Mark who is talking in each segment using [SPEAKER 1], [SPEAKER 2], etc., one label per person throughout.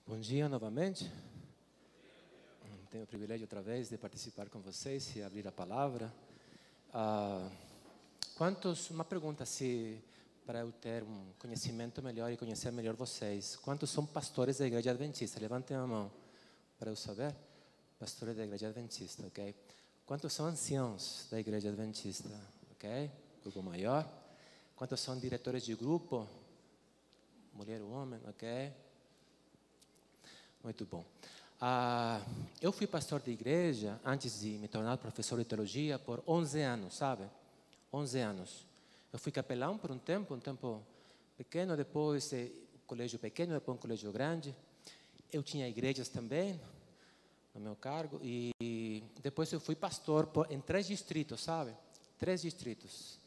[SPEAKER 1] Bom dia novamente. Tenho o privilégio outra vez de participar com vocês e abrir a palavra. Uma pergunta para eu ter um conhecimento melhor e conhecer melhor vocês. Quantos são pastores da Igreja Adventista? Levantem a mão para eu saber. Pastores da Igreja Adventista, ok? Quantos são anciãos da Igreja Adventista, ok? Grupo maior. Quantos são diretores de grupo? Mulher ou homem, ok? Muito bom. Eu fui pastor de igreja antes de me tornar professor de teologia por 11 anos, sabe? 11 anos. Eu fui capelão por um tempo pequeno, depois um colégio pequeno, depois um colégio grande. Eu tinha igrejas também no meu cargo e depois eu fui pastor em 3 distritos, sabe? 3 distritos.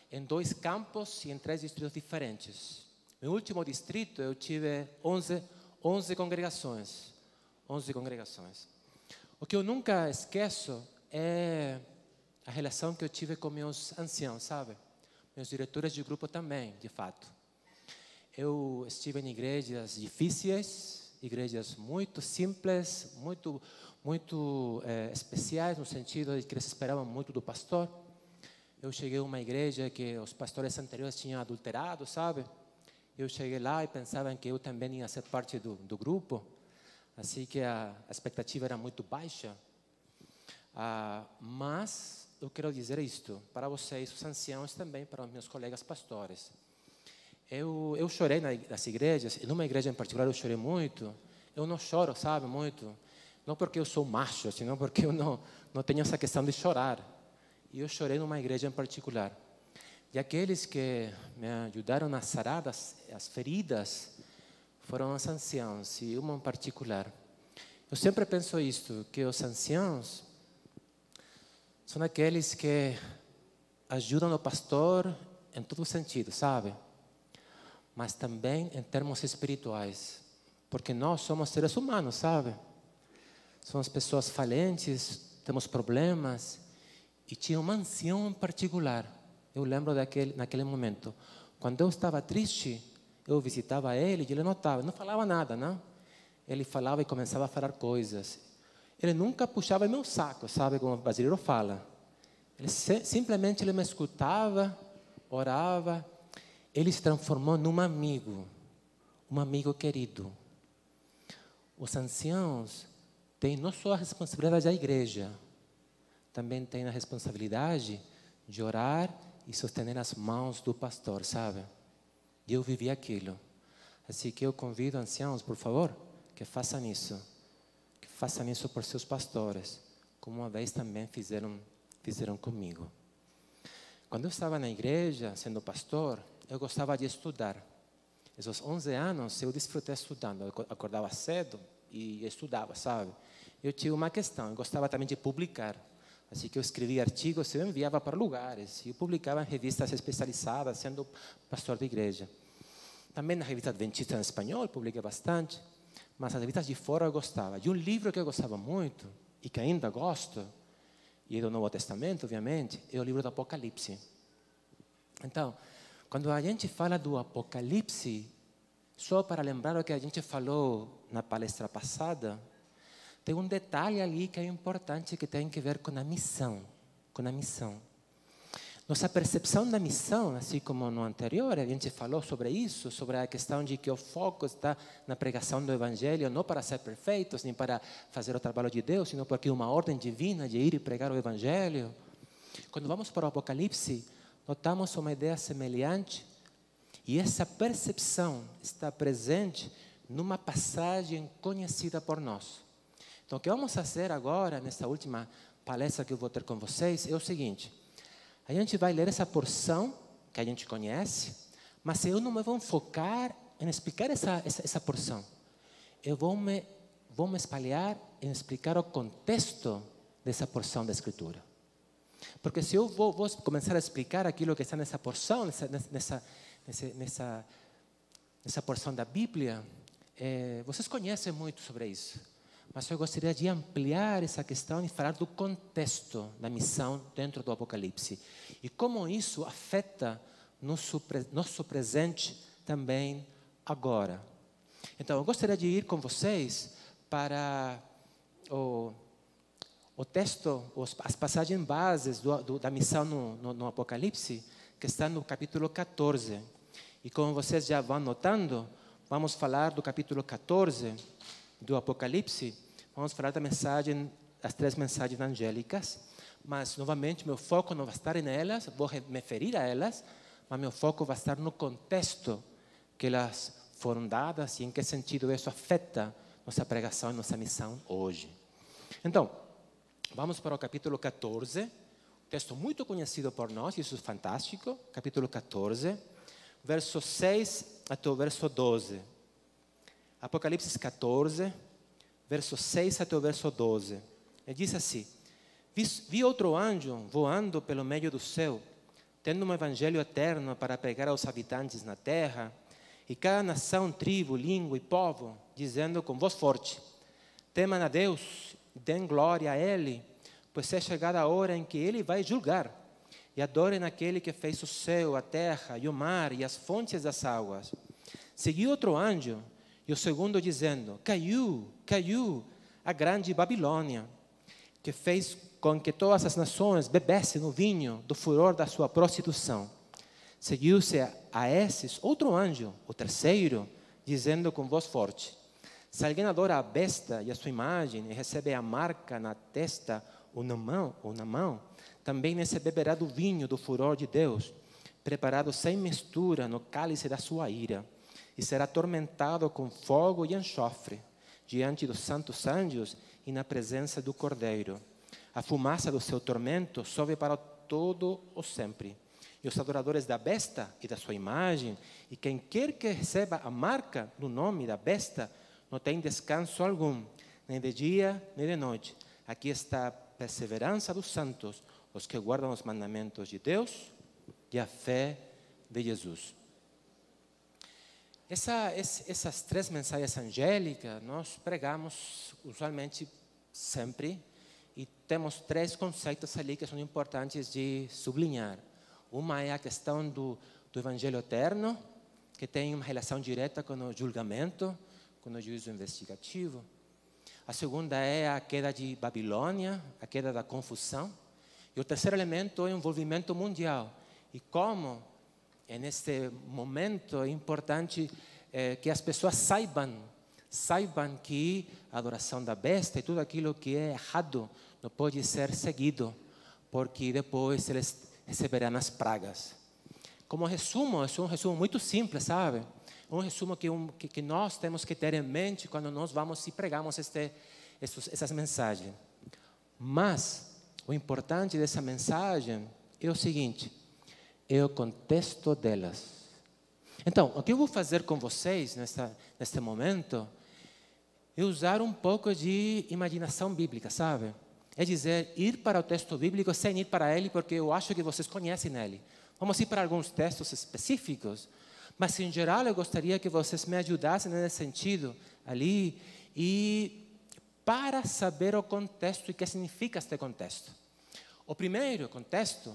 [SPEAKER 1] Em 2 campos e em 3 distritos diferentes. No último distrito eu tive 11 congregações. 11 congregações. O que eu nunca esqueço é a relação que eu tive com meus anciãos, sabe? Meus diretores de grupo também, de fato. Eu estive em igrejas difíceis, igrejas muito simples, muito especiais, no sentido de que eles esperavam muito do pastor. Eu cheguei a uma igreja que os pastores anteriores tinham adulterado, sabe? Eu cheguei lá e pensava que eu também ia ser parte do grupo. Assim que a expectativa era muito baixa. Mas eu quero dizer isto para vocês, os anciãos também, para os meus colegas pastores. Eu chorei nas igrejas, e numa igreja em particular eu chorei muito. Eu não choro, sabe, muito. Não porque eu sou macho, senão porque eu não tenho essa questão de chorar. E eu chorei numa igreja em particular. E aqueles que me ajudaram a sarar as feridas foram os anciãos, e uma em particular. Eu sempre penso isto, que os anciãos são aqueles que ajudam o pastor em todo sentido, sabe? Mas também em termos espirituais, porque nós somos seres humanos, sabe? Somos pessoas falentes, temos problemas, e tinha um ancião em particular. Eu lembro naquele momento, quando eu estava triste, eu visitava ele e ele não falava nada, não? Ele falava e começava a falar coisas. Ele nunca puxava meu saco, sabe, como o brasileiro fala. Simplesmente ele me escutava, orava. Ele se transformou num amigo, um amigo querido. Os anciãos têm não só a responsabilidade da igreja, também têm a responsabilidade de orar e sostener as mãos do pastor, sabe? E eu vivi aquilo. Assim que eu convido anciãos, por favor, que façam isso. Que façam isso por seus pastores, como uma vez também fizeram comigo. Quando eu estava na igreja, sendo pastor, eu gostava de estudar. Esses 11 anos, eu desfrutei estudando. Eu acordava cedo e estudava, sabe? Eu tinha uma questão, eu gostava também de publicar. Assim que eu escrevia artigos, eu enviava para lugares. Eu publicava em revistas especializadas, sendo pastor de igreja. Também na revista Adventista em espanhol, publiquei bastante. Mas as revistas de fora eu gostava. E um livro que eu gostava muito, e que ainda gosto, e é do Novo Testamento, obviamente, é o livro do Apocalipse. Então, quando a gente fala do Apocalipse, só para lembrar o que a gente falou na palestra passada, tem um detalhe ali que é importante, que tem a ver com a missão. Nossa percepção da missão, assim como no anterior, a gente falou sobre isso, sobre a questão de que o foco está na pregação do Evangelho, não para ser perfeitos, nem para fazer o trabalho de Deus, sino porque é uma ordem divina de ir e pregar o Evangelho. Quando vamos para o Apocalipse, notamos uma ideia semelhante, e essa percepção está presente numa passagem conhecida por nós. Então, o que vamos fazer agora, nessa última palestra que eu vou ter com vocês, é o seguinte. A gente vai ler essa porção que a gente conhece, mas eu não me vou focar em explicar essa porção. Eu vou me espalhar em explicar o contexto dessa porção da Escritura. Porque se eu vou começar a explicar aquilo que está nessa porção, nessa porção da Bíblia, vocês conhecem muito sobre isso. Mas eu gostaria de ampliar essa questão e falar do contexto da missão dentro do Apocalipse. E como isso afeta nosso presente também agora. Então, eu gostaria de ir com vocês para o texto, as passagens bases da missão no Apocalipse, que está no capítulo 14. E como vocês já vão notando, vamos falar do capítulo 14 do Apocalipse. Vamos falar das 3 mensagens angélicas. Mas, novamente, meu foco não vai estar nelas, vou me referir a elas, mas meu foco vai estar no contexto que elas foram dadas e em que sentido isso afeta nossa pregação e nossa missão hoje. Então, vamos para o capítulo 14, texto muito conhecido por nós, isso é fantástico, capítulo 14, verso 6 até o verso 12. Apocalipse 14, verso 6 até o verso 12. Ele diz assim: vi outro anjo voando pelo meio do céu, tendo um evangelho eterno para pregar aos habitantes na terra, e cada nação, tribo, língua e povo, dizendo com voz forte: temam a Deus, dêem glória a Ele, pois é chegada a hora em que Ele vai julgar, e adorem aquele que fez o céu, a terra e o mar e as fontes das águas. Seguiu outro anjo, e o segundo dizendo: caiu a grande Babilônia, que fez com que todas as nações bebessem no vinho do furor da sua prostituição. Seguiu-se a esses outro anjo, o terceiro, dizendo com voz forte: se alguém adora a besta e a sua imagem e recebe a marca na testa ou na mão, também nesse beberá do vinho do furor de Deus, preparado sem mistura no cálice da sua ira, e será atormentado com fogo e enxofre, diante dos santos anjos e na presença do Cordeiro. A fumaça do seu tormento sobe para todo o sempre. E os adoradores da besta e da sua imagem, e quem quer que receba a marca do nome da besta, não tem descanso algum, nem de dia, nem de noite. Aqui está a perseverança dos santos, os que guardam os mandamentos de Deus e a fé de Jesus. Essas 3 mensagens angélicas nós pregamos usualmente sempre, e temos 3 conceitos ali que são importantes de sublinhar. Uma é a questão do evangelho eterno, que tem uma relação direta com o julgamento, com o juízo investigativo. A segunda é a queda de Babilônia, a queda da confusão. E o terceiro elemento é o envolvimento mundial. E como, neste momento, é importante que as pessoas saibam que a adoração da besta e tudo aquilo que é errado não pode ser seguido, porque depois eles receberão as pragas. Como resumo, é um resumo muito simples, sabe? Um resumo que nós temos que ter em mente quando nós vamos e pregamos essas mensagens. Mas o importante dessa mensagem é o seguinte: é o contexto delas. Então, o que eu vou fazer com vocês neste momento é usar um pouco de imaginação bíblica, sabe? É dizer, ir para o texto bíblico sem ir para ele, porque eu acho que vocês conhecem ele. Vamos ir para alguns textos específicos, mas em geral eu gostaria que vocês me ajudassem nesse sentido ali, e para saber o contexto e o que significa este contexto. O primeiro contexto,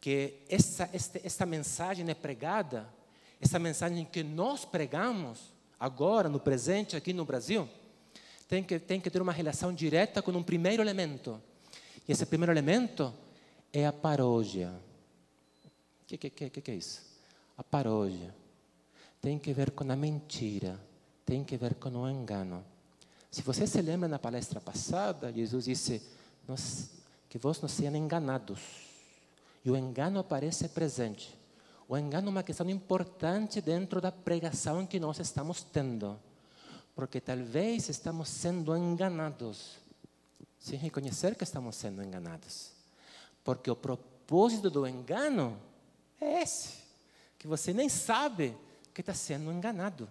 [SPEAKER 1] que esta mensagem é pregada, essa mensagem que nós pregamos agora, no presente, aqui no Brasil, tem que ter uma relação direta com um primeiro elemento. E esse primeiro elemento é a paródia. O que é isso? A paródia tem que ver com a mentira, tem que ver com o engano. Se você se lembra na palestra passada, Jesus disse que vós não sejam enganados. E o engano aparece presente. O engano é uma questão importante dentro da pregação que nós estamos tendo. Porque talvez estamos sendo enganados, sem reconhecer que estamos sendo enganados. Porque o propósito do engano é esse, que você nem sabe que está sendo enganado.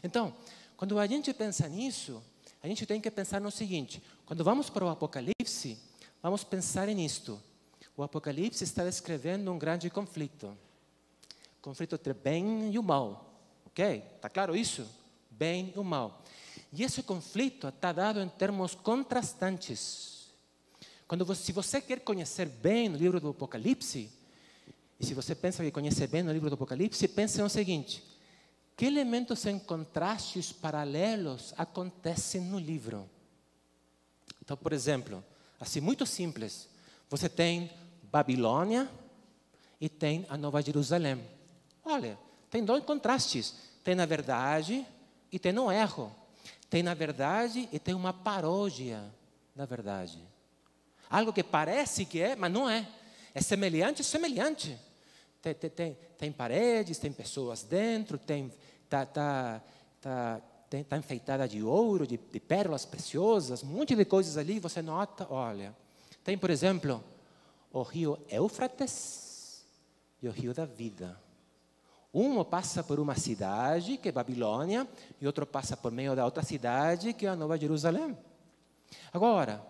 [SPEAKER 1] Então, quando a gente pensa nisso, a gente tem que pensar no seguinte: quando vamos para o Apocalipse, vamos pensar nisto. O Apocalipse está descrevendo um grande conflito. Conflito entre bem e o mal. Ok? Está claro isso? Bem e o mal. E esse conflito está dado em termos contrastantes. Se você quer conhecer bem o livro do Apocalipse, e se você pensa que conhece bem o livro do Apocalipse, pense no seguinte: Que elementos em contrastes paralelos acontecem no livro? Então, por exemplo, assim, muito simples. Você tem Babilônia e tem a Nova Jerusalém. Olha, tem dois contrastes. Tem na verdade e tem no erro. Tem na verdade e tem uma paródia da verdade. Algo que parece que é, mas não é. É semelhante, semelhante. Tem paredes, tem pessoas dentro, está enfeitada de ouro, de pérolas preciosas, um monte de coisas ali. Você nota, olha, tem, por exemplo, o rio Éufrates e o rio da vida. Um passa por uma cidade, que é Babilônia, e outro passa por meio da outra cidade, que é a Nova Jerusalém. Agora,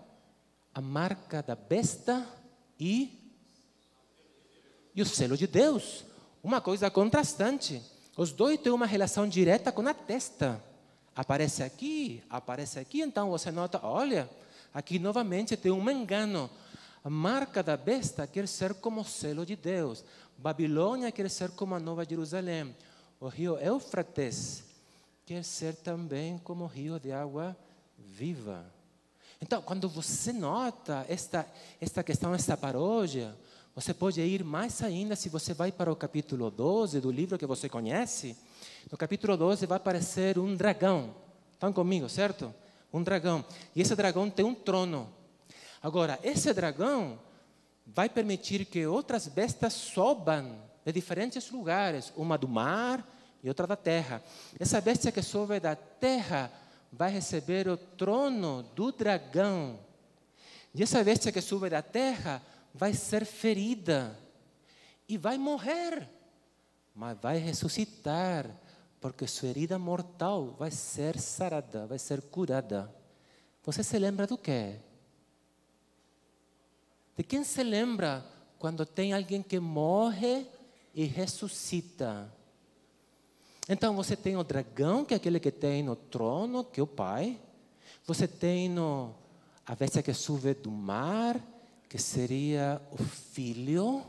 [SPEAKER 1] a marca da besta e o selo de Deus. Uma coisa contrastante. Os dois têm uma relação direta com a testa. Aparece aqui, então você nota, olha, aqui novamente tem um engano. A marca da besta quer ser como o selo de Deus. Babilônia quer ser como a Nova Jerusalém. O rio Éufrates quer ser também como o rio de água viva. Então, quando você nota esta questão, esta paródia, você pode ir mais ainda se você vai para o capítulo 12 do livro que você conhece. No capítulo 12 vai aparecer um dragão. Estão comigo, certo? Um dragão. E esse dragão tem um trono. Agora, esse dragão vai permitir que outras bestas sobam de diferentes lugares. Uma do mar e outra da terra. Essa bestia que sobe da terra vai receber o trono do dragão. E essa bestia que sobe da terra vai ser ferida e vai morrer, mas vai ressuscitar, porque sua ferida mortal vai ser sarada, vai ser curada. Você se lembra do quê? De quem se lembra quando tem alguém que morre e ressuscita? Então você tem o dragão, que é aquele que tem no trono, que é o pai. Você tem a bestia que sube do mar, que seria o filho,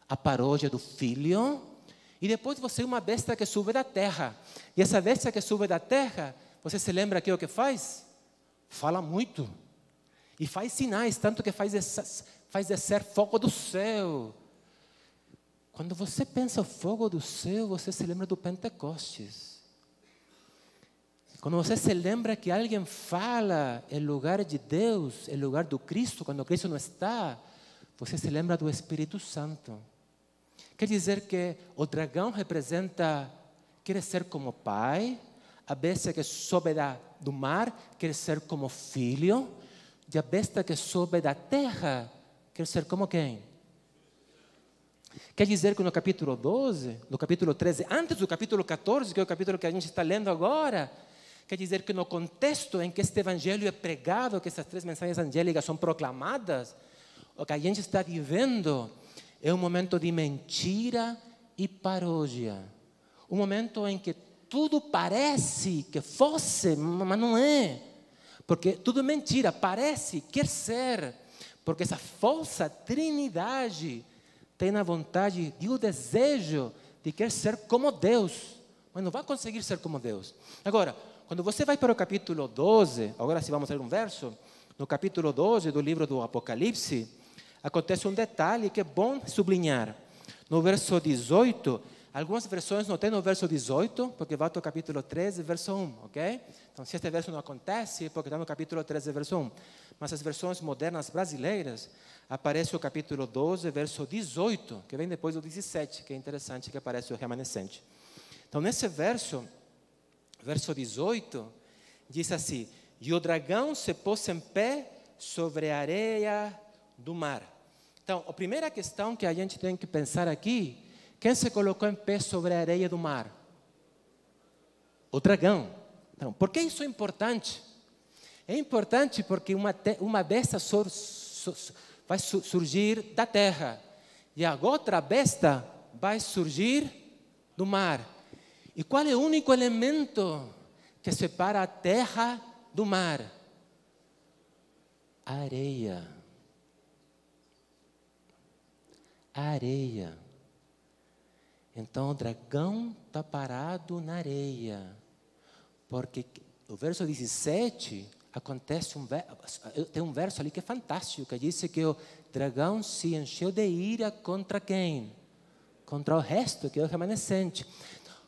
[SPEAKER 1] a paródia do filho. E depois você tem uma besta que sube da terra. E essa besta que sube da terra, você se lembra que o que faz? Fala muito. E faz sinais, tanto que faz descer fogo do céu. Quando você pensa o fogo do céu, você se lembra do Pentecostes. Quando você se lembra que alguém fala em lugar de Deus, em lugar do Cristo, quando Cristo não está, você se lembra do Espírito Santo. Quer dizer que o dragão representa, quer ser como pai, a besta que sobe do mar quer ser como filho, e a besta que sobe da terra quer ser como quem? Quer dizer que no capítulo 12, no capítulo 13, antes do capítulo 14, que é o capítulo que a gente está lendo agora, quer dizer que no contexto em que este evangelho é pregado, que essas três mensagens angélicas são proclamadas, o que a gente está vivendo é um momento de mentira e paródia. Um momento em que tudo parece que fosse, mas não é. Porque tudo é mentira, parece, quer ser. Porque essa falsa trindade tem na vontade e o desejo de querer ser como Deus, mas não vai conseguir ser como Deus. Agora, quando você vai para o capítulo 12, agora sim vamos ler um verso, no capítulo 12 do livro do Apocalipse, acontece um detalhe que é bom sublinhar. No verso 18, algumas versões não tem no verso 18, porque vai ao capítulo 13, verso 1, ok? Então, se este verso não acontece, é porque está no capítulo 13, verso 1. Mas as versões modernas brasileiras, aparece o capítulo 12, verso 18, que vem depois do 17, que é interessante, que aparece o remanescente. Então, nesse verso 18, diz assim: e o dragão se pôs em pé sobre a areia do mar. Então, a primeira questão que a gente tem que pensar aqui, quem se colocou em pé sobre a areia do mar? O dragão. Então, por que isso é importante? É importante porque uma besta vai surgir da terra e a outra besta vai surgir do mar. E qual é o único elemento que separa a terra do mar? A areia. A areia. Então o dragão está parado na areia, porque o verso 17 acontece tem um verso ali que é fantástico, que diz que o dragão se encheu de ira contra quem? Contra o resto, que é o remanescente.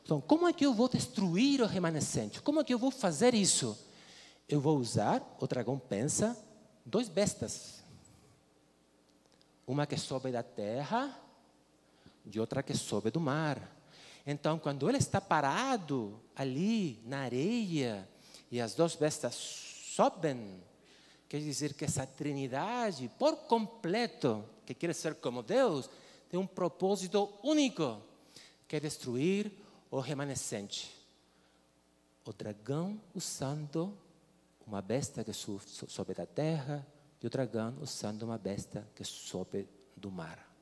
[SPEAKER 1] Então, como é que eu vou destruir o remanescente? Como é que eu vou fazer isso? Eu vou usar, o dragão pensa, 2 bestas. Uma que sobe da terra e outra que sobe do mar. Então, quando ele está parado ali na areia e as 2 bestas sobem, quer dizer que essa trindade, por completo, que quer ser como Deus, tem um propósito único, que é destruir o remanescente. O dragão usando uma besta que sobe da terra e o dragão usando uma besta que sobe do mar.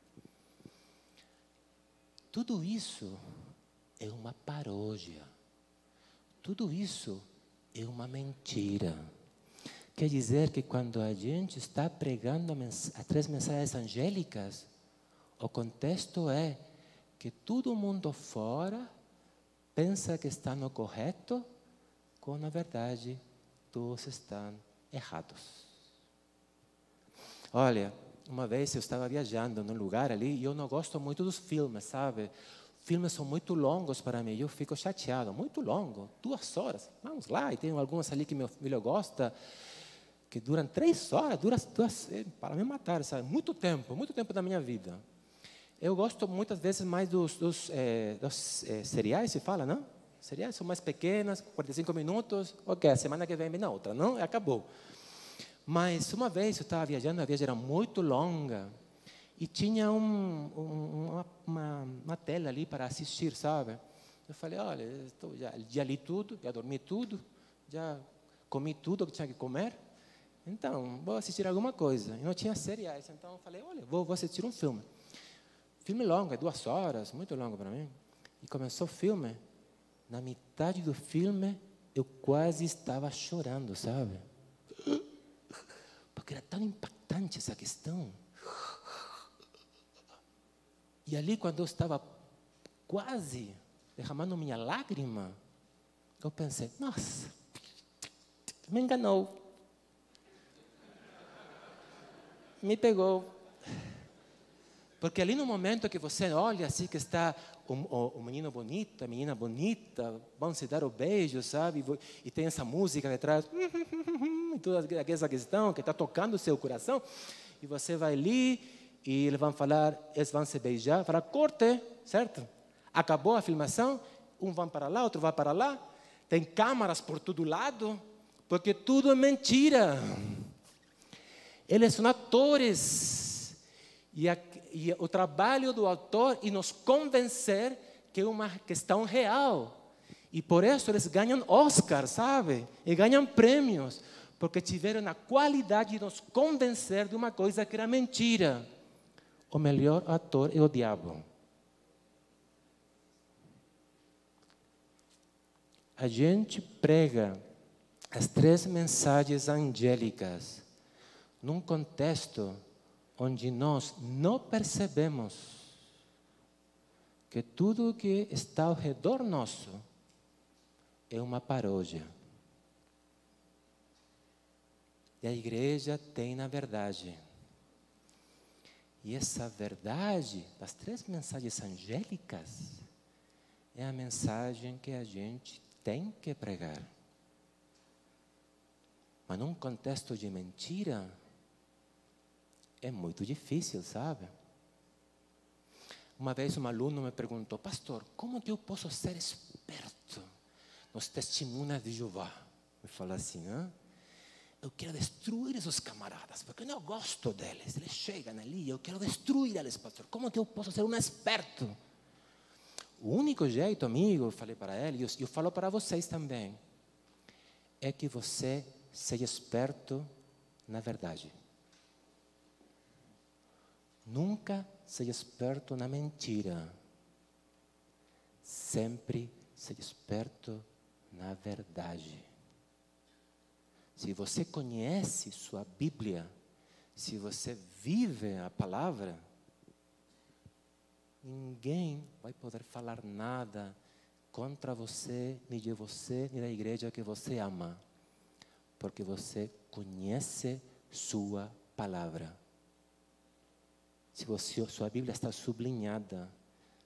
[SPEAKER 1] Tudo isso é uma paródia. Tudo isso é uma mentira. Quer dizer que quando a gente está pregando as 3 mensagens angélicas, o contexto é que todo mundo fora pensa que está no correto, quando na verdade todos estão errados. Olha, uma vez eu estava viajando num lugar ali e eu não gosto muito dos filmes, sabe? Filmes são muito longos para mim, eu fico chateado, muito longo, 2 horas. Vamos lá, e tem algumas ali que meu filho gosta, que duram 3 horas, para me matar, sabe? Muito tempo da minha vida. Eu gosto muitas vezes mais dos cereais, se fala, não? Cereais são mais pequenas, 45 minutos, ok, a semana que vem na outra, não? Acabou. Mas uma vez eu estava viajando, a viagem era muito longa, e tinha uma tela ali para assistir, sabe? Eu falei, olha, já li tudo, já dormi tudo, já comi tudo que tinha que comer, então vou assistir alguma coisa. E não tinha cereais, então eu falei, olha, vou assistir um filme. Filme longo, é 2 horas, muito longo para mim. E começou o filme, na metade do filme, eu quase estava chorando, sabe? Porque era tão impactante essa questão. E ali, quando eu estava quase derramando minha lágrima, eu pensei, nossa, me enganou. Me pegou. Porque ali no momento que você olha assim, que está o menino bonito, a menina bonita, vão se dar o beijo, sabe? E tem essa música detrás, e toda essa questão que está tocando o seu coração, e você vai ali, e eles vão falar, eles vão se beijar, falar, corte, certo? Acabou a filmação, um vai para lá, outro vai para lá, tem câmaras por todo lado, porque tudo é mentira. Eles são atores, e o trabalho do autor é nos convencer que é uma questão real. E por isso eles ganham Oscar, sabe? E ganham prêmios, porque tiveram a qualidade de nos convencer de uma coisa que era mentira. O melhor ator é o diabo. A gente prega as 3 mensagens angélicas num contexto onde nós não percebemos que tudo que está ao redor nosso é uma paródia. E a igreja tem na verdade. E essa verdade, das 3 mensagens angélicas, é a mensagem que a gente tem que pregar. Mas num contexto de mentira, é muito difícil, sabe? Uma vez um aluno me perguntou, pastor, como que eu posso ser esperto nos testemunhas de Jeová? Me falou assim, eu quero destruir esses camaradas, porque eu não gosto deles. Eles chegam ali, eu quero destruir eles, pastor. Como que eu posso ser um esperto? O único jeito, amigo, eu falei para ele, e eu falo para vocês também, é que você seja esperto na verdade. Nunca seja esperto na mentira. Sempre seja esperto na verdade. Se você conhece sua Bíblia, se você vive a palavra, ninguém vai poder falar nada contra você, nem de você, nem da igreja que você ama. Porque você conhece sua palavra. Se sua Bíblia está sublinhada,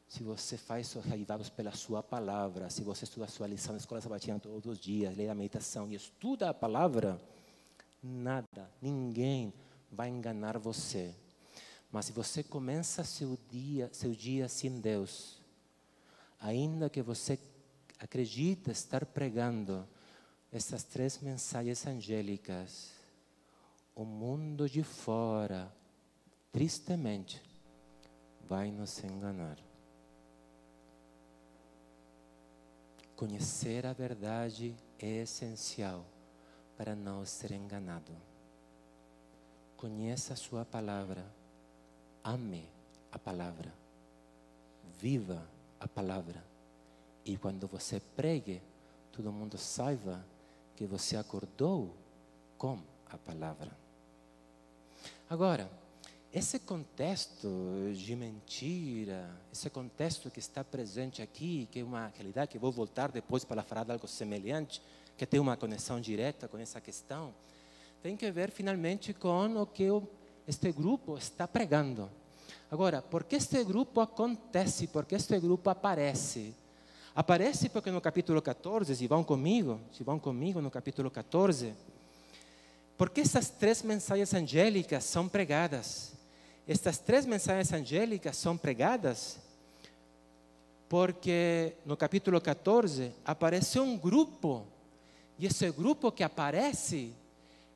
[SPEAKER 1] se você faz seus derivados pela sua palavra, se você estuda a sua lição na escola sabatina todos os dias, lê a meditação e estuda a palavra, nada, ninguém vai enganar você. Mas se você começa seu dia sem Deus, ainda que você acredite estar pregando essas 3 mensagens angélicas, o mundo de fora, tristemente, vai nos enganar. Conhecer a verdade é essencial para não ser enganado. Conheça a sua palavra, ame a palavra, viva a palavra. E quando você pregue, todo mundo saiba que você acordou com a palavra. Agora, esse contexto de mentira, esse contexto que está presente aqui, que é uma realidade que vou voltar depois para falar de algo semelhante, que tem uma conexão direta com essa questão, tem que ver finalmente com o que este grupo está pregando. Agora, por que este grupo acontece? Por que este grupo aparece? Aparece porque no capítulo 14, se vão comigo no capítulo 14, porque essas 3 mensagens angélicas são pregadas. Estas 3 mensagens angélicas são pregadas porque no capítulo 14 aparece um grupo, e esse grupo que aparece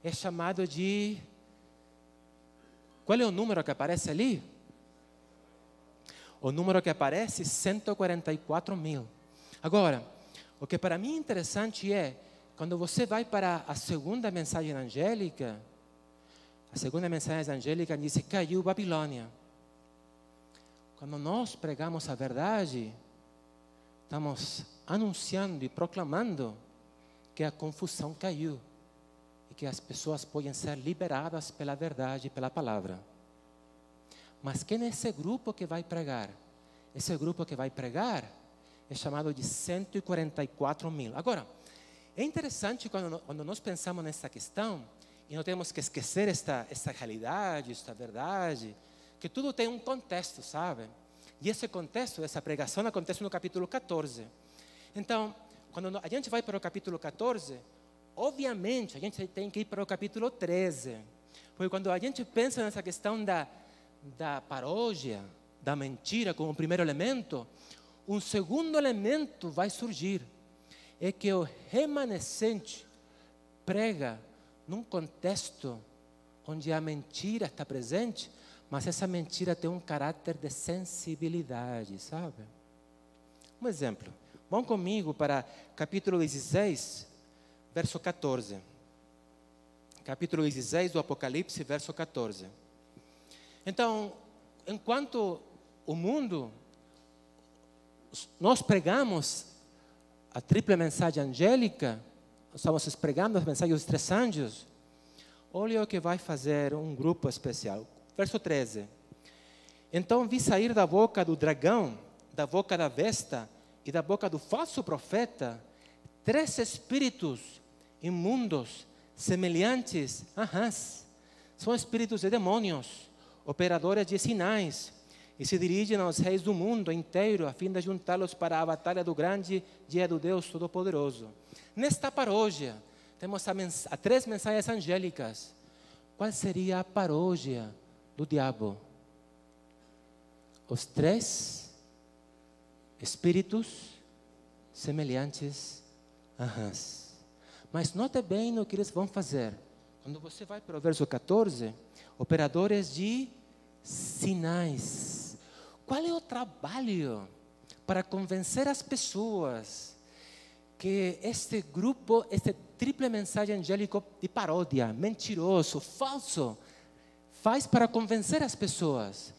[SPEAKER 1] é chamado de... Qual é o número que aparece ali? O número que aparece, 144 mil. Agora, o que para mim é interessante é, quando você vai para a segunda mensagem angélica, a segunda mensagem angélica diz que caiu Babilônia. Quando nós pregamos a verdade, estamos anunciando e proclamando que a confusão caiu e que as pessoas podem ser liberadas pela verdade e pela palavra. Mas quem é esse grupo que vai pregar? Esse grupo que vai pregar é chamado de 144 mil. Agora, é interessante quando nós pensamos nessa questão, e não temos que esquecer esta realidade, esta verdade, que tudo tem um contexto, sabe? E esse contexto, essa pregação acontece no capítulo 14. Então, quando a gente vai para o capítulo 14, obviamente a gente tem que ir para o capítulo 13. Porque quando a gente pensa nessa questão da paródia, da mentira como primeiro elemento, um segundo elemento vai surgir. É que o remanescente prega num contexto onde a mentira está presente, mas essa mentira tem um caráter de sensibilidade, sabe? Um exemplo. Vão comigo para capítulo 16, verso 14. Capítulo 16 do Apocalipse, verso 14. Então, enquanto o mundo, nós pregamos a tripla mensagem angélica, estamos pregando as mensagens dos 3 anjos, olha o que vai fazer um grupo especial. Verso 13. Então vi sair da boca do dragão, da boca da besta e da boca do falso profeta 3 espíritos imundos, semelhantes a rãs. São espíritos de demônios, operadores de sinais, e se dirigem aos reis do mundo inteiro a fim de juntá-los para a batalha do grande dia do Deus Todo-Poderoso. Nesta paródia, temos a 3 mensagens angélicas. Qual seria a paródia do diabo? Os 3 espíritos semelhantes a rãs. Mas note bem no que eles vão fazer. Quando você vai para o verso 14, operadores de sinais. Qual é o trabalho para convencer as pessoas que este grupo, este triple mensagem angélico de paródia, mentiroso, falso, faz para convencer as pessoas?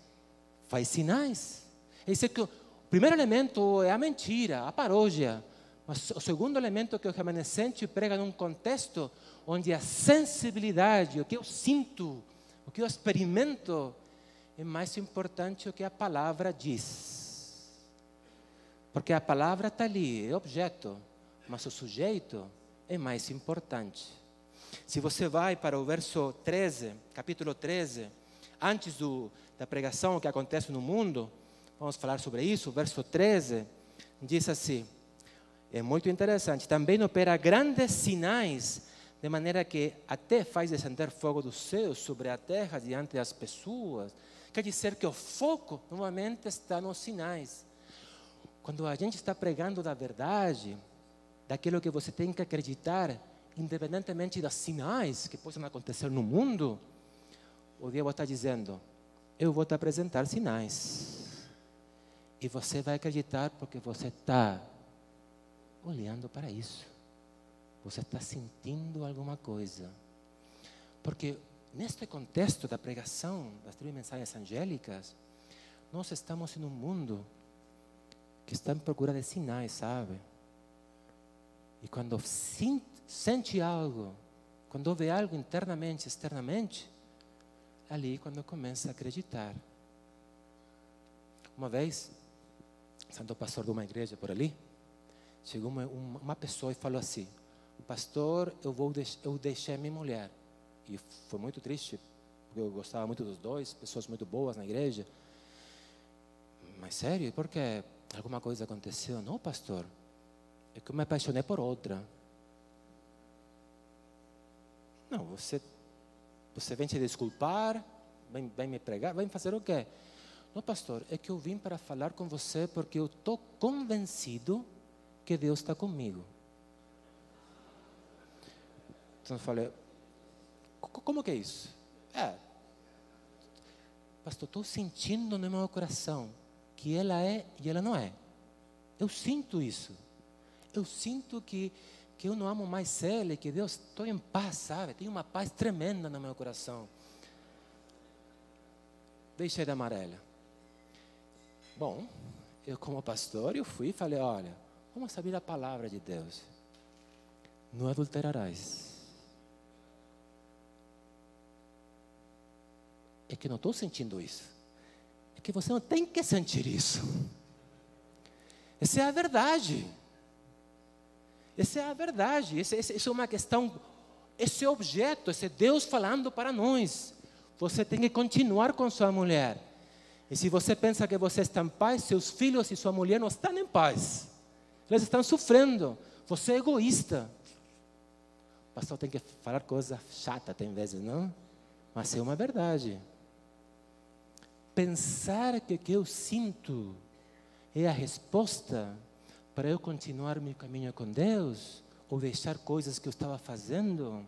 [SPEAKER 1] Faz sinais. Esse que o primeiro elemento é a mentira, a paródia. Mas o segundo elemento é que o remanescente prega num contexto onde a sensibilidade, o que eu sinto, o que eu experimento, é mais importante o que a palavra diz. Porque a palavra está ali, é objeto, mas o sujeito é mais importante. Se você vai para o verso 13, capítulo 13, antes da pregação que acontece no mundo, vamos falar sobre isso, o verso 13, diz assim, é muito interessante, também opera grandes sinais, de maneira que até faz descender fogo do céu sobre a terra diante das pessoas. Quer dizer que o foco, novamente, está nos sinais. Quando a gente está pregando da verdade, daquilo que você tem que acreditar, independentemente dos sinais que possam acontecer no mundo, o diabo está dizendo, eu vou te apresentar sinais. E você vai acreditar porque você está olhando para isso. Você está sentindo alguma coisa. Porque neste contexto da pregação das 3 mensagens angélicas, nós estamos em um mundo que está em procura de sinais, sabe? E quando sente algo, quando vê algo internamente, externamente, ali quando começa a acreditar. Uma vez, sendo pastor de uma igreja por ali, chegou uma pessoa e falou assim, pastor, eu deixei minha mulher. E foi muito triste, porque eu gostava muito dos dois, pessoas muito boas na igreja. Mas sério, por quê? Alguma coisa aconteceu? Não, pastor, é que eu me apaixonei por outra. Não, você vem se desculpar, vem me pregar, vem fazer o quê? Não, pastor, é que eu vim para falar com você porque eu estou convencido que Deus está comigo. Então eu falei, como que é isso? Pastor, estou sentindo no meu coração que ela é e ela não é. Eu sinto isso. Eu sinto que eu não amo mais ela e que Deus, estou em paz, sabe? Tenho uma paz tremenda no meu coração. Deixei de amar ela. Bom, eu como pastor, eu fui e falei, olha, vamos saber a palavra de Deus. Não adulterarás. É que não estou sentindo isso. É que você não tem que sentir isso. Essa é a verdade. Essa é a verdade. Essa é uma questão. Esse objeto, esse Deus falando para nós. Você tem que continuar com sua mulher. E se você pensa que você está em paz, seus filhos e sua mulher não estão em paz. Eles estão sofrendo. Você é egoísta. O pastor tem que falar coisa chata, tem vezes, não? Mas é uma verdade. Pensar que o que eu sinto é a resposta para eu continuar meu caminho com Deus, ou deixar coisas que eu estava fazendo,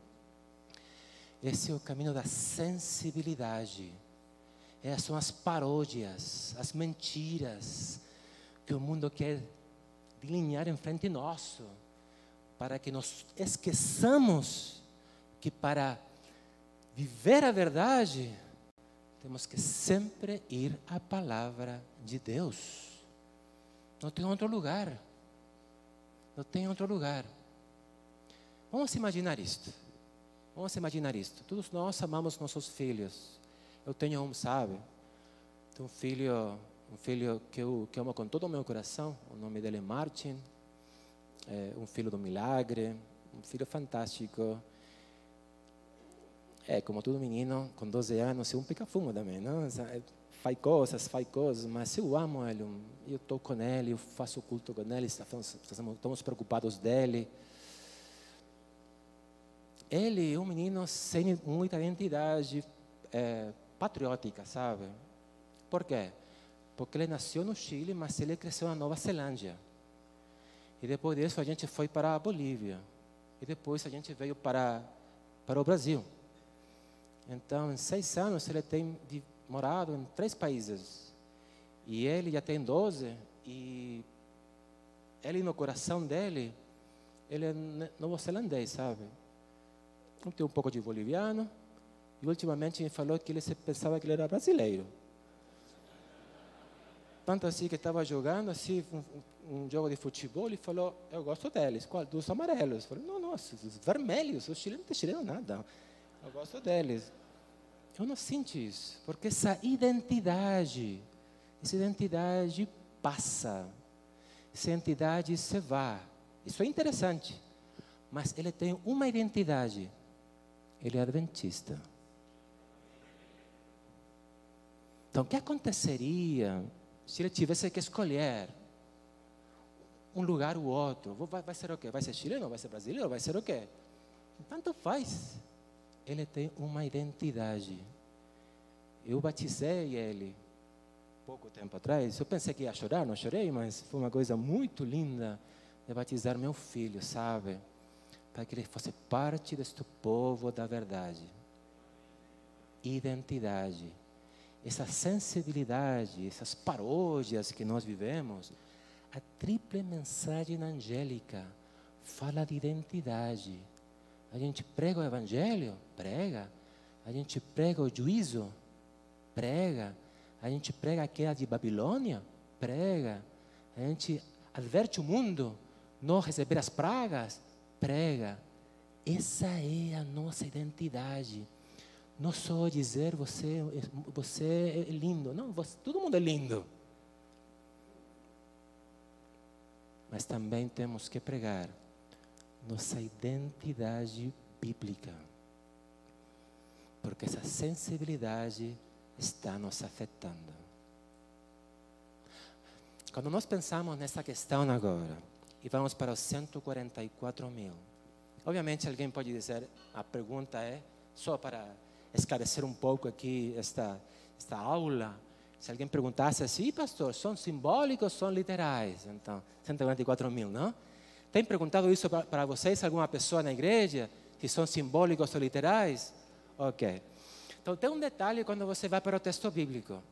[SPEAKER 1] esse é o caminho da sensibilidade. Essas são as paródias, as mentiras que o mundo quer delinear em frente nosso, para que nós esqueçamos que para viver a verdade, temos que sempre ir à palavra de Deus. Não tem outro lugar. Não tem outro lugar. Vamos imaginar isto. Vamos imaginar isto. Todos nós amamos nossos filhos. Eu tenho um, sabe? Tenho um filho que eu amo com todo o meu coração. O nome dele é Martin. É um filho do milagre. Um filho fantástico. É, como todo menino, com 12 anos, é um pica-fumo também, não? Faz coisas, mas eu amo ele, eu estou com ele, eu faço culto com ele, estamos preocupados dele. Ele é um menino sem muita identidade patriótica, sabe? Por quê? Porque ele nasceu no Chile, mas ele cresceu na Nova Zelândia. E depois disso a gente foi para a Bolívia. E depois a gente veio para o Brasil. Então, em 6 anos, ele tem morado em 3 países. E ele já tem 12. E ele, no coração dele, ele é novo-zelandês, sabe? Tem um pouco de boliviano. E, ultimamente, ele falou que ele pensava que ele era brasileiro. Tanto assim que estava jogando assim, um jogo de futebol e falou, eu gosto deles. Qual? Dos amarelos. Eu falei, não, os vermelhos, os chilenos não estão chileno nada. Eu gosto deles. eu não sinto isso, porque essa identidade passa, essa identidade se vai. Isso é interessante, mas ele tem uma identidade, ele é adventista. Então, o que aconteceria se ele tivesse que escolher um lugar ou outro? Vai ser o quê? Vai ser chileno? Vai ser brasileiro? Vai ser o quê? Tanto faz. Ele tem uma identidade. Eu batizei ele pouco tempo atrás. Eu pensei que ia chorar, não chorei, mas foi uma coisa muito linda de batizar meu filho, sabe? Para que ele fosse parte deste povo da verdade. Identidade. Essa sensibilidade, essas paródias que nós vivemos, a triple mensagem angélica fala de identidade. A gente prega o evangelho? Prega. A gente prega o juízo? Prega. A gente prega a queda de Babilônia? Prega. A gente adverte o mundo não receber as pragas? Prega. Essa é a nossa identidade. Não só dizer você é lindo. Não, todo mundo é lindo. Mas também temos que pregar nossa identidade bíblica. Porque essa sensibilidade está nos afetando. Quando nós pensamos nessa questão agora, e vamos para os 144 mil, obviamente alguém pode dizer, a pergunta é, só para esclarecer um pouco aqui esta aula, se alguém perguntasse assim, pastor, são simbólicos ou são literais? Então, 144 mil, não? Tem perguntado isso para vocês, alguma pessoa na igreja, que são simbólicos ou literais? Ok. Então, tem um detalhe quando você vai para o texto bíblico.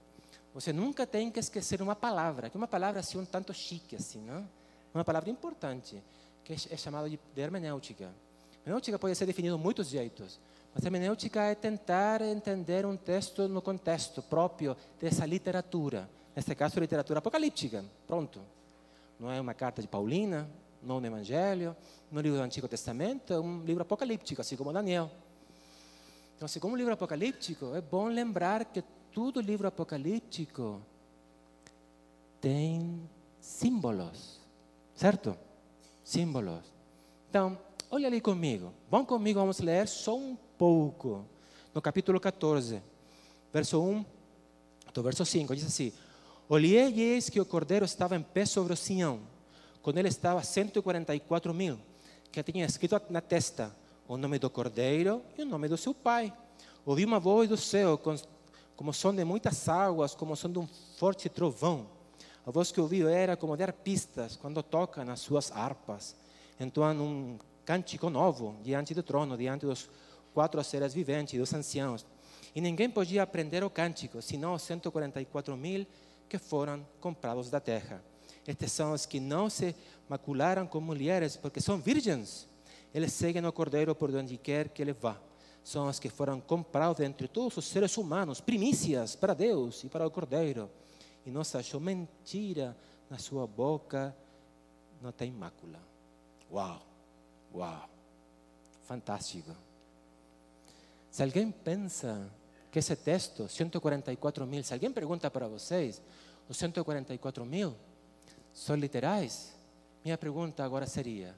[SPEAKER 1] Você nunca tem que esquecer uma palavra, que é uma palavra assim um tanto chique, assim, não? Uma palavra importante, que é chamada de hermenêutica. Hermenêutica pode ser definida de muitos jeitos. Mas a hermenêutica é tentar entender um texto no contexto próprio dessa literatura. Neste caso, literatura apocalíptica. Pronto. Não é uma carta de Paulina, não um evangelho, não um livro do Antigo Testamento, é um livro apocalíptico, assim como Daniel. Então, assim como um livro apocalíptico, é bom lembrar que todo livro apocalíptico tem símbolos, certo? Símbolos. Então, olha ali comigo. Vão comigo, vamos ler só um pouco. No capítulo 14, verso 1 até o verso 5, diz assim: olhei e eis que o cordeiro estava em pé sobre o Sião. Com ele estava 144 mil, que tinha escrito na testa o nome do cordeiro e o nome do seu pai. Ouvi uma voz do céu, como som de muitas águas, como som de um forte trovão. A voz que ouvi era como de arpistas, quando tocam nas suas harpas. Entoam um cântico novo diante do trono, diante dos 4 seres viventes, dos anciãos. E ninguém podia aprender o cântico, senão os 144 mil que foram comprados da terra. Estes são os que não se macularam com mulheres, porque são virgens. Eles seguem o cordeiro por onde quer que ele vá. São os que foram comprados entre todos os seres humanos, primícias para Deus e para o cordeiro. E não se achou mentira na sua boca, não tem mácula. Uau, uau, fantástico. Se alguém pensa que esse texto, 144 mil, se alguém pergunta para vocês, os 144 mil são literais? Minha pergunta agora seria: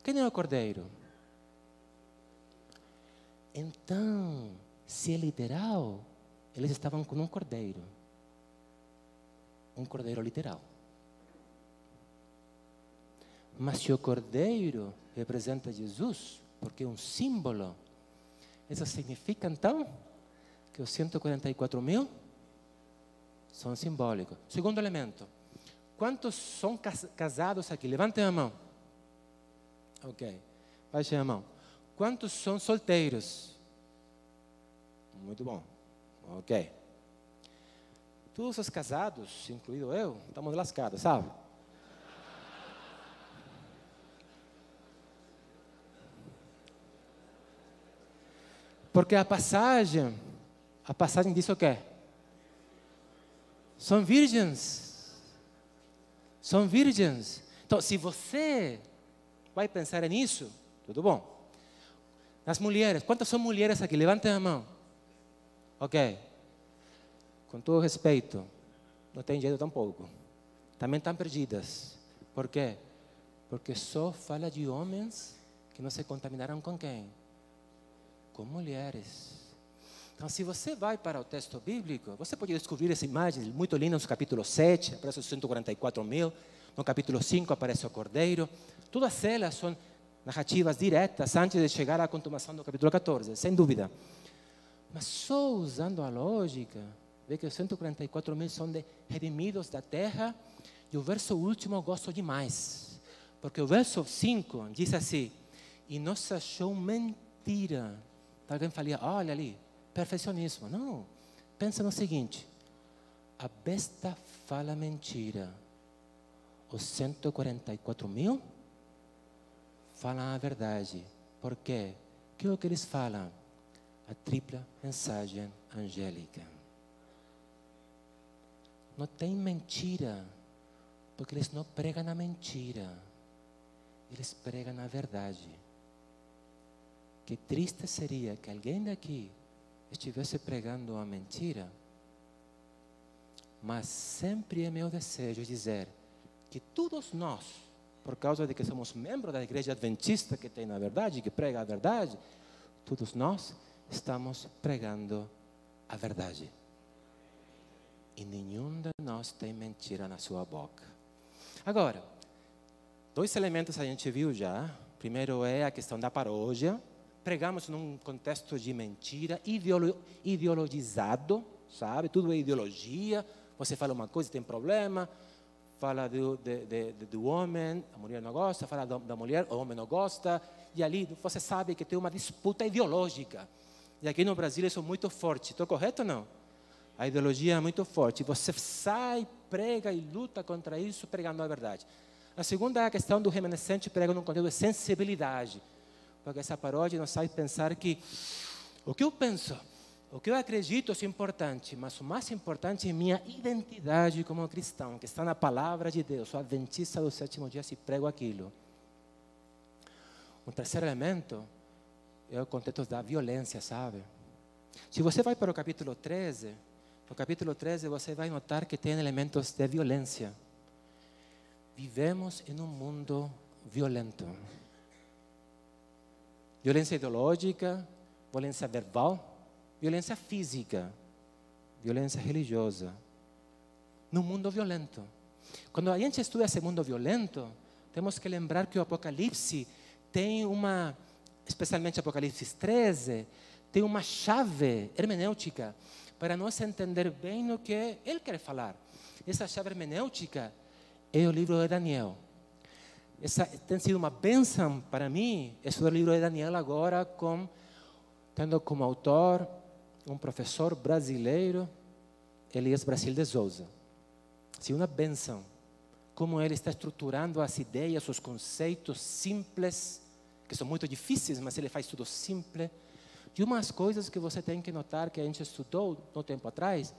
[SPEAKER 1] quem é o cordeiro? Então, se é literal, eles estavam com um cordeiro literal. Mas se o cordeiro representa Jesus, porque é um símbolo, isso significa então que os 144 mil são simbólicos. Segundo elemento, quantos são casados aqui? Levantem a mão. Ok, baixem a mão. Quantos são solteiros? Muito bom. Ok. Todos os casados, incluído eu, estamos lascados, sabe? Porque a passagem diz o quê? São virgens. São virgens. Então, se você vai pensar nisso, tudo bom. As mulheres, quantas são mulheres aqui? Levantem a mão. Ok. Com todo respeito, não tem jeito tampouco. Também estão perdidas. Por quê? Porque só fala de homens que não se contaminaram com quem? Com mulheres. Então, se você vai para o texto bíblico, você pode descobrir essa imagem muito linda no capítulo 7, aparece os 144.000, no capítulo 5 aparece o Cordeiro. Todas elas são narrativas diretas antes de chegar à consumação do capítulo 14, sem dúvida. Mas só usando a lógica, vê que os 144.000 são de redimidos da terra, e o verso último eu gosto demais, porque o verso 5 diz assim: e não se achou mentira. Alguém falia, olha ali, perfeccionismo. Não, pensa no seguinte: a besta fala mentira, os 144.000 falam a verdade. Por quê? O que é o que eles falam? A tripla mensagem angélica. Não tem mentira, porque eles não pregam na mentira, eles pregam na verdade. Que triste seria que alguém daqui estivesse pregando a mentira, mas sempre é meu desejo dizer que todos nós, por causa de que somos membros da igreja adventista que tem a verdade, que prega a verdade, todos nós estamos pregando a verdade. E nenhum de nós tem mentira na sua boca. Agora, 2 elementos a gente viu já. Primeiro é a questão da paródia. Pregamos num contexto de mentira, ideologizado, sabe? Tudo é ideologia. Você fala uma coisa, tem problema. Fala do homem, a mulher não gosta. Fala da mulher, o homem não gosta. E ali você sabe que tem uma disputa ideológica. E aqui no Brasil isso é muito forte. Estou correto ou não? A ideologia é muito forte. Você sai, prega e luta contra isso, pregando a verdade. A segunda é a questão do remanescente pregando um conteúdo de sensibilidade. Porque essa paródia nos faz pensar que o que eu penso, o que eu acredito é importante, mas o mais importante é minha identidade como cristão, que está na palavra de Deus. Sou adventista do 7º dia se prego aquilo. Um terceiro elemento é o contexto da violência, sabe? Se você vai para o capítulo 13, no capítulo 13 você vai notar que tem elementos de violência. Vivemos em um mundo violento. Violência ideológica, violência verbal, violência física, violência religiosa. Num mundo violento. Quando a gente estuda esse mundo violento, temos que lembrar que o Apocalipse tem uma, especialmente Apocalipse 13, tem uma chave hermenêutica para nós entender bem o que ele quer falar. Essa chave hermenêutica é o livro de Daniel. Essa tem sido uma bênção para mim, estudar o livro de Daniel agora, tendo como autor um professor brasileiro, Elias Brasil de Souza. Sim, uma bênção. Como ele está estruturando as ideias, os conceitos simples, que são muito difíceis, mas ele faz tudo simples. E umas coisas que você tem que notar, que a gente estudou no tempo atrás,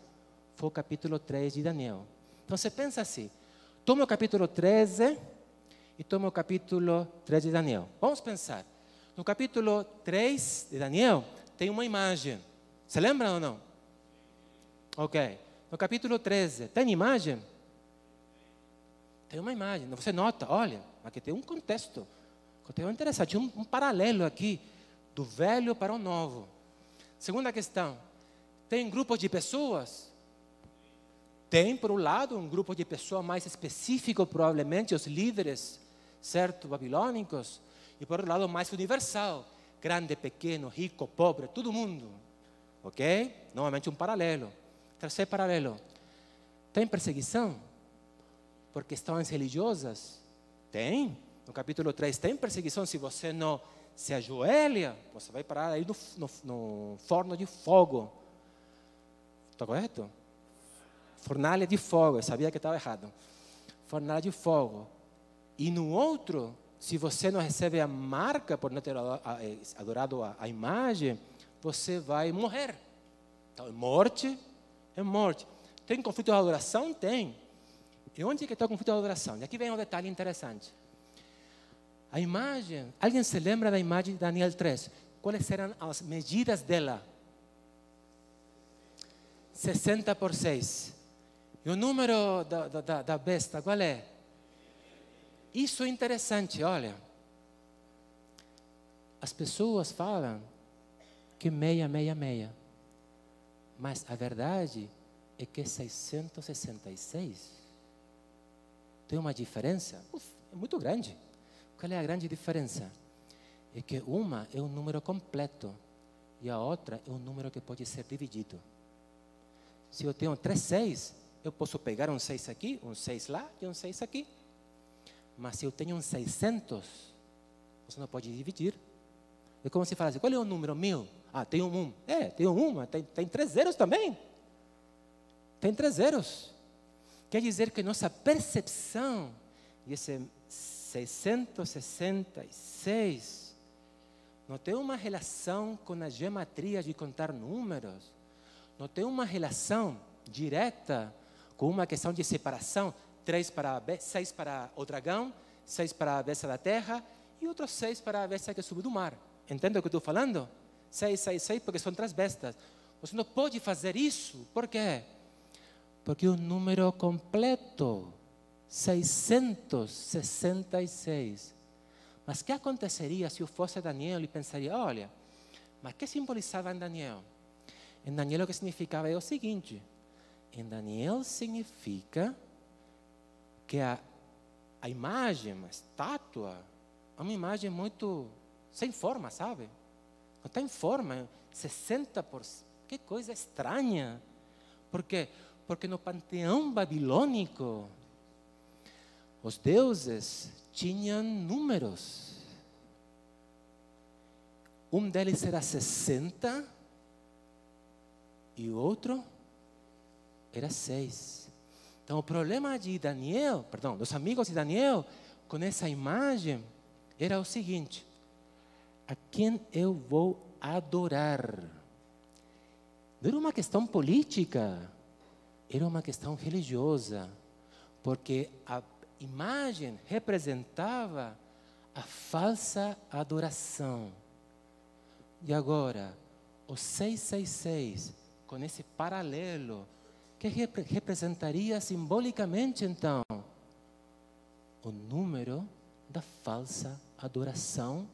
[SPEAKER 1] foi o capítulo 3 de Daniel. Então você pensa assim, toma o capítulo 13 e toma o capítulo 3 de Daniel. Vamos pensar. No capítulo 3 de Daniel, tem uma imagem. Você lembra ou não? Ok. No capítulo 13, tem imagem? Tem uma imagem. Você nota, olha, aqui tem um contexto. Conteúdo interessante, um paralelo aqui, do velho para o novo. Segunda questão, tem grupos de pessoas? Tem, por um lado, um grupo de pessoas mais específico, provavelmente os líderes, certo, babilônicos, e por outro lado, mais universal, grande, pequeno, rico, pobre, todo mundo. Ok? Novamente um paralelo. Terceiro paralelo, tem perseguição por questões religiosas? Tem. No capítulo 3 tem perseguição. Se você não se ajoelha, você vai parar aí no forno de fogo. Está correto? Fornalha de fogo. Eu sabia que estava errado. Fornalha de fogo. E no outro, se você não recebe a marca por não ter adorado a imagem, você vai morrer. Então, morte é morte. Tem conflito de adoração? Tem. E onde é que está o conflito de adoração? E aqui vem um detalhe interessante. A imagem, alguém se lembra da imagem de Daniel 3? Quais eram as medidas dela? 60 por 6. E o número da besta, qual é? Isso é interessante, olha. As pessoas falam que 666. Mas a verdade é que 666 tem uma diferença é muito grande. Qual é a grande diferença? É que uma é um número completo e a outra é um número que pode ser dividido. Se eu tenho 3 6, eu posso pegar um 6 aqui, um 6 lá e um 6 aqui. Mas se eu tenho um 600, você não pode dividir. É como se falasse, qual é o número 1000? Ah, tem um 1. Tem um 1, mas tem 3 zeros também. Tem 3 zeros. Quer dizer que nossa percepção desse 666 não tem uma relação com a geometria de contar números. Não tem uma relação direta com uma questão de separação. 6 para o dragão, 6 para a besta da terra e outros 6 para a besta que subiu do mar. Entende o que eu estou falando? 6, 6, 6, porque são 3 bestas. Você não pode fazer isso. Por quê? Porque o número completo, 666. Mas o que aconteceria se eu fosse Daniel e pensaria, olha, mas o que simbolizava em Daniel? Em Daniel o que significava é o seguinte, em Daniel significa que a imagem, a estátua, é uma imagem muito sem forma, sabe? Não tem forma, 60%. Que coisa estranha. Por quê? Porque no panteão babilônico, os deuses tinham números. Um deles era 60 e o outro era 6. Então, o problema de Daniel, dos amigos de Daniel, com essa imagem, era o seguinte: a quem eu vou adorar? Não era uma questão política, era uma questão religiosa, porque a imagem representava a falsa adoração. E agora, o 666, com esse paralelo, que representaria simbolicamente, então, o número da falsa adoração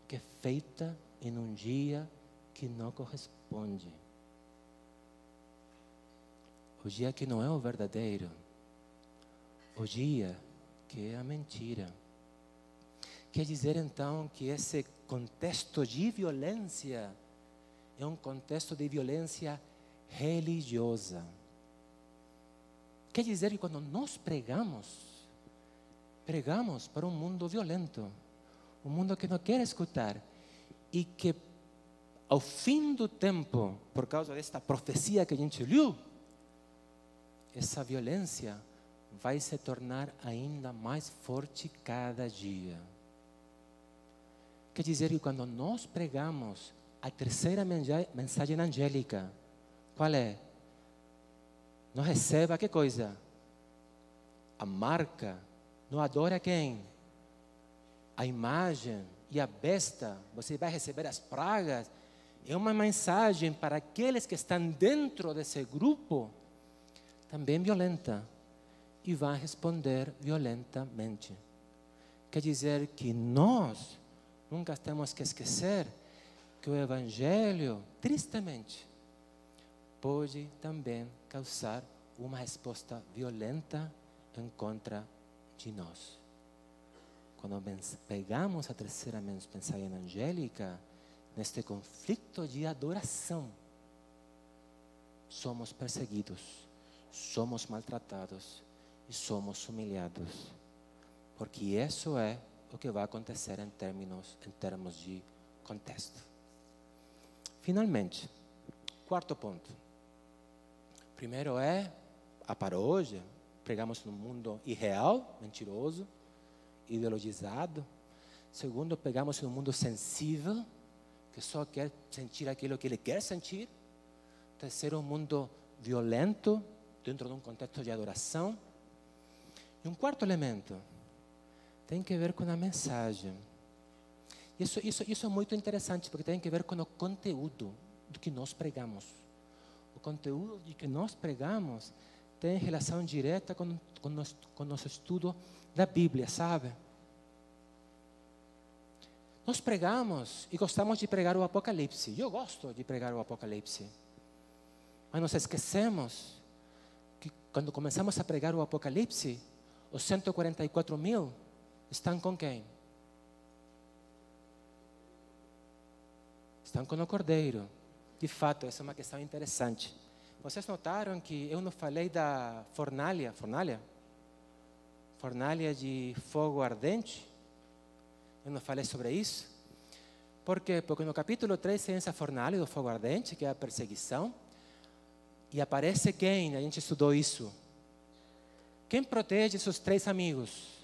[SPEAKER 1] que é feita em um dia que não corresponde. O dia que não é o verdadeiro. O dia que é a mentira. Quer dizer, então, que esse contexto de violência é um contexto de violência religiosa. Quer dizer que quando nós pregamos para um mundo violento, um mundo que não quer escutar, e que ao fim do tempo, por causa desta profecia que a gente leu, essa violência vai se tornar ainda mais forte cada dia. Quer dizer que quando nós pregamos a terceira mensagem angélica, qual é? Não receba que coisa? A marca. Não adora quem? A imagem e a besta. Você vai receber as pragas. É uma mensagem para aqueles que estão dentro desse grupo, também violenta. E vai responder violentamente. Quer dizer que nós nunca temos que esquecer que o Evangelho, tristemente, pode também causar uma resposta violenta em contra de nós. Quando pegamos a terceira mensagem angélica, neste conflito de adoração, somos perseguidos, somos maltratados e somos humilhados. Porque isso é o que vai acontecer em termos de contexto. Finalmente, quarto ponto. Primeiro é a paródia. Pregamos num mundo irreal, mentiroso, ideologizado. Segundo, pegamos num mundo sensível, que só quer sentir aquilo que ele quer sentir. Terceiro, um mundo violento, dentro de um contexto de adoração. E um quarto elemento tem que ver com a mensagem. Isso é muito interessante, porque tem que ver com o conteúdo do que nós pregamos. O conteúdo de que nós pregamos tem relação direta com nosso estudo da Bíblia, sabe? Nós pregamos e gostamos de pregar o Apocalipse. Eu gosto de pregar o Apocalipse. Mas nós esquecemos que quando começamos a pregar o Apocalipse, os 144.000 estão com quem? Estão com o Cordeiro. De fato, essa é uma questão interessante. Vocês notaram que eu não falei da fornalha de fogo ardente? Eu não falei sobre isso. Por quê? Porque no capítulo 3 tem essa fornalha do fogo ardente, que é a perseguição. E aparece quem? A gente estudou isso. Quem protege seus 3 amigos?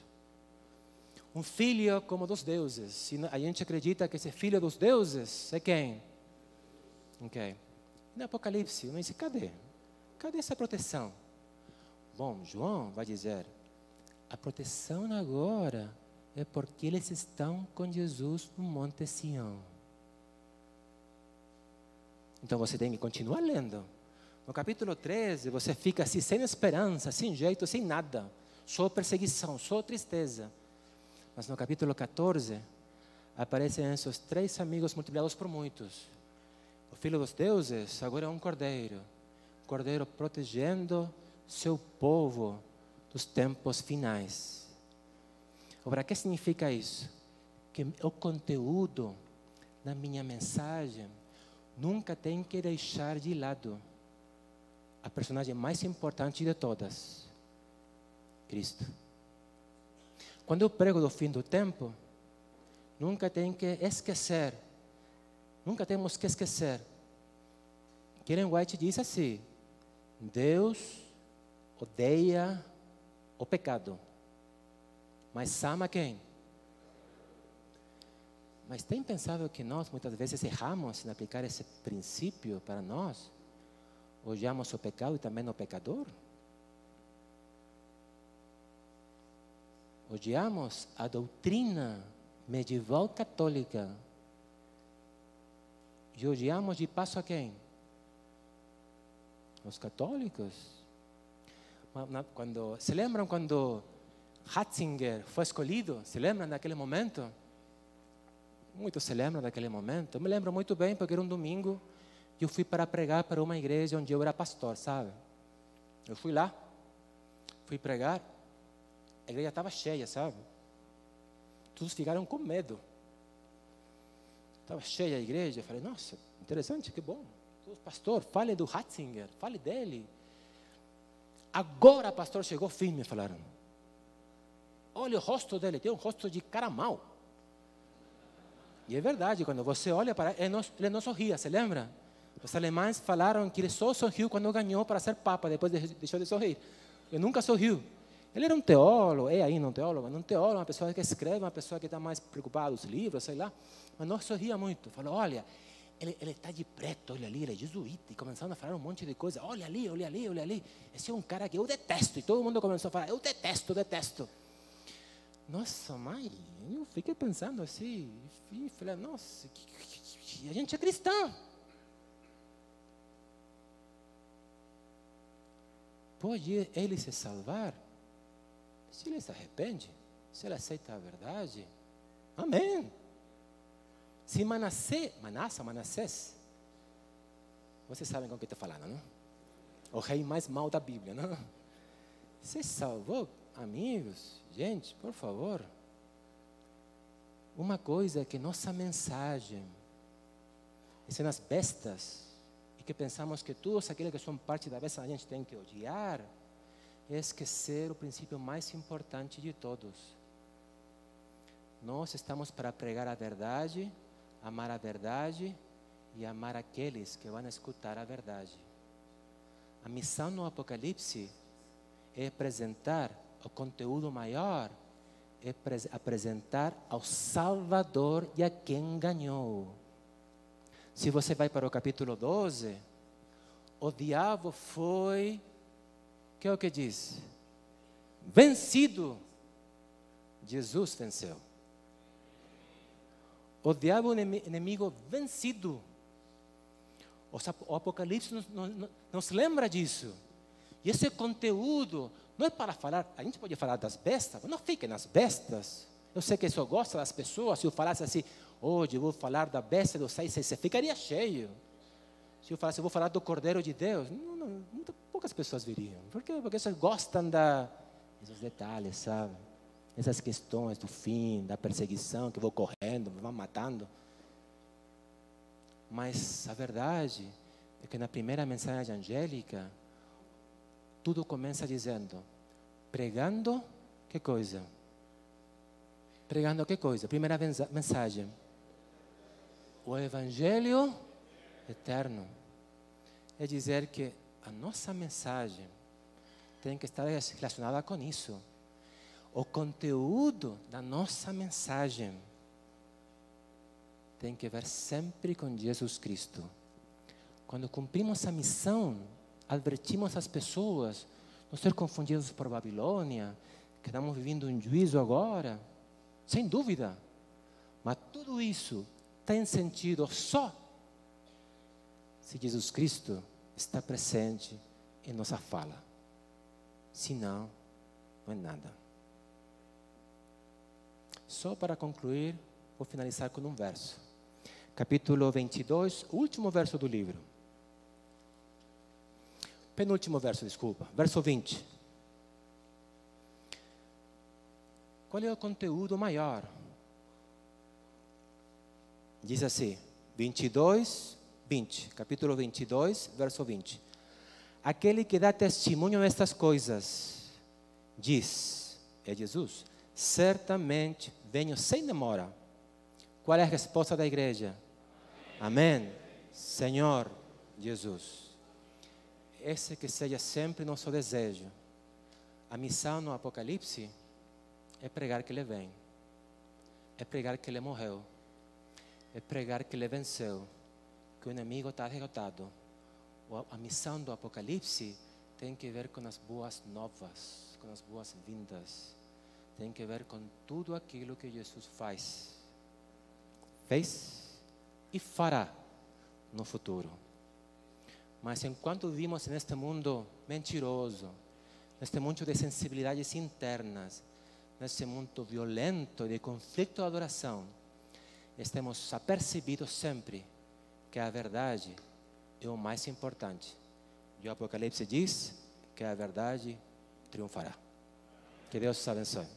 [SPEAKER 1] Um filho como dos deuses. E a gente acredita que esse filho dos deuses é quem? Ok. No Apocalipse, mas cadê? Cadê essa proteção? Bom, João vai dizer, a proteção agora é porque eles estão com Jesus no Monte Sião. Então você tem que continuar lendo. No capítulo 13, você fica assim, sem esperança, sem jeito, sem nada. Só perseguição, só tristeza. Mas no capítulo 14, aparecem esses 3 amigos multiplicados por muitos. O filho dos deuses agora é um cordeiro. Cordeiro protegendo seu povo dos tempos finais. Agora, o que significa isso? Que o conteúdo da minha mensagem nunca tem que deixar de lado a personagem mais importante de todas, Cristo. Quando eu prego do fim do tempo, nunca tem que esquecer, nunca temos que esquecer. Ellen White diz assim, Deus odeia o pecado, mas ama quem? Mas tem pensado que nós muitas vezes erramos em aplicar esse princípio para nós? Odiamos o pecado e também o pecador? Odiamos a doutrina medieval católica e odiamos de passo a quem? Os católicos. Se lembram quando Ratzinger foi escolhido? Se lembram daquele momento? Muitos se lembram daquele momento. Eu me lembro muito bem porque era um domingo e eu fui para pregar para uma igreja onde eu era pastor, sabe? Eu fui lá, fui pregar, a igreja estava cheia, sabe? Todos ficaram com medo. Estava cheia a igreja, eu falei, nossa, interessante, que bom. Pastor, fale do Ratzinger, fale dele. Agora, pastor, chegou firme, falaram. Olha o rosto dele, tem um rosto de cara mau. E é verdade, quando você olha para ele não sorria, se lembra? Os alemães falaram que ele só sorriu quando ganhou para ser papa, depois deixou de sorrir. Ele nunca sorriu. Ele era um teólogo, um teólogo, uma pessoa que escreve, uma pessoa que está mais preocupada com os livros, sei lá. Mas não sorria muito. Falou, olha, ele está de preto, olha ali, ele é jesuíta. E começaram a falar um monte de coisa. Olha ali, olha ali, olha ali. Esse é um cara que eu detesto. E todo mundo começou a falar, eu detesto, detesto. Nossa, mãe, eu fiquei pensando assim. E falei, nossa, a gente é cristão. Pode ele se salvar? Se ele se arrepende, se ele aceita a verdade, amém. Se Manassés, vocês sabem com o que estou falando, não? O rei mais mau da Bíblia, não? Se salvou, amigos, gente, por favor. Uma coisa é que nossa mensagem, são as bestas, e que pensamos que todos aqueles que são parte da besta a gente tem que odiar, é esquecer o princípio mais importante de todos. Nós estamos para pregar a verdade, amar a verdade e amar aqueles que vão escutar a verdade. A missão no Apocalipse é apresentar o conteúdo maior, é apresentar ao Salvador e a quem ganhou. Se você vai para o capítulo 12, o diabo foi, que é o que diz? Vencido. Jesus venceu. O diabo inimigo vencido. O Apocalipse nos lembra disso. E esse conteúdo não é para falar, a gente pode falar das bestas, mas não fique nas bestas. Eu sei que isso gosta das pessoas. Se eu falasse assim, hoje eu vou falar da besta dos 666, ficaria cheio. Se eu falasse, eu vou falar do Cordeiro de Deus, poucas pessoas viriam. Por quê? Porque eles gostam desses detalhes, sabe? Essas questões do fim, da perseguição, que vou correndo, me vão matando. Mas a verdade é que na primeira mensagem angélica, tudo começa dizendo, pregando, que coisa? Pregando que coisa? Primeira mensagem. O Evangelho eterno. É dizer que a nossa mensagem tem que estar relacionada com isso. O conteúdo da nossa mensagem tem que ver sempre com Jesus Cristo. Quando cumprimos a missão, advertimos as pessoas, não ser confundidos por Babilônia, que estamos vivendo um juízo agora, sem dúvida. Mas tudo isso tem sentido só se Jesus Cristo está presente em nossa fala. Senão, não é nada. Só para concluir, vou finalizar com um verso. Capítulo 22, o último verso do livro. Penúltimo verso, desculpa. Verso 20. Qual é o conteúdo maior? Diz assim, 22, 20. Capítulo 22, verso 20. Aquele que dá testemunho destas coisas, diz, é Jesus, certamente venho sem demora. Qual é a resposta da igreja? Amém. Senhor Jesus. Esse que seja sempre nosso desejo. A missão no Apocalipse é pregar que Ele vem. É pregar que Ele morreu. É pregar que Ele venceu. Que o inimigo está derrotado. A missão do Apocalipse tem que ver com as boas novas, com as boas-vindas. Tem que ver com tudo aquilo que Jesus fez e fará no futuro. Mas enquanto vivimos neste mundo mentiroso, neste mundo de sensibilidades internas, nesse mundo violento de conflito de adoração, estamos apercebidos sempre que a verdade é o mais importante. E o Apocalipse diz que a verdade triunfará. Que Deus os abençoe.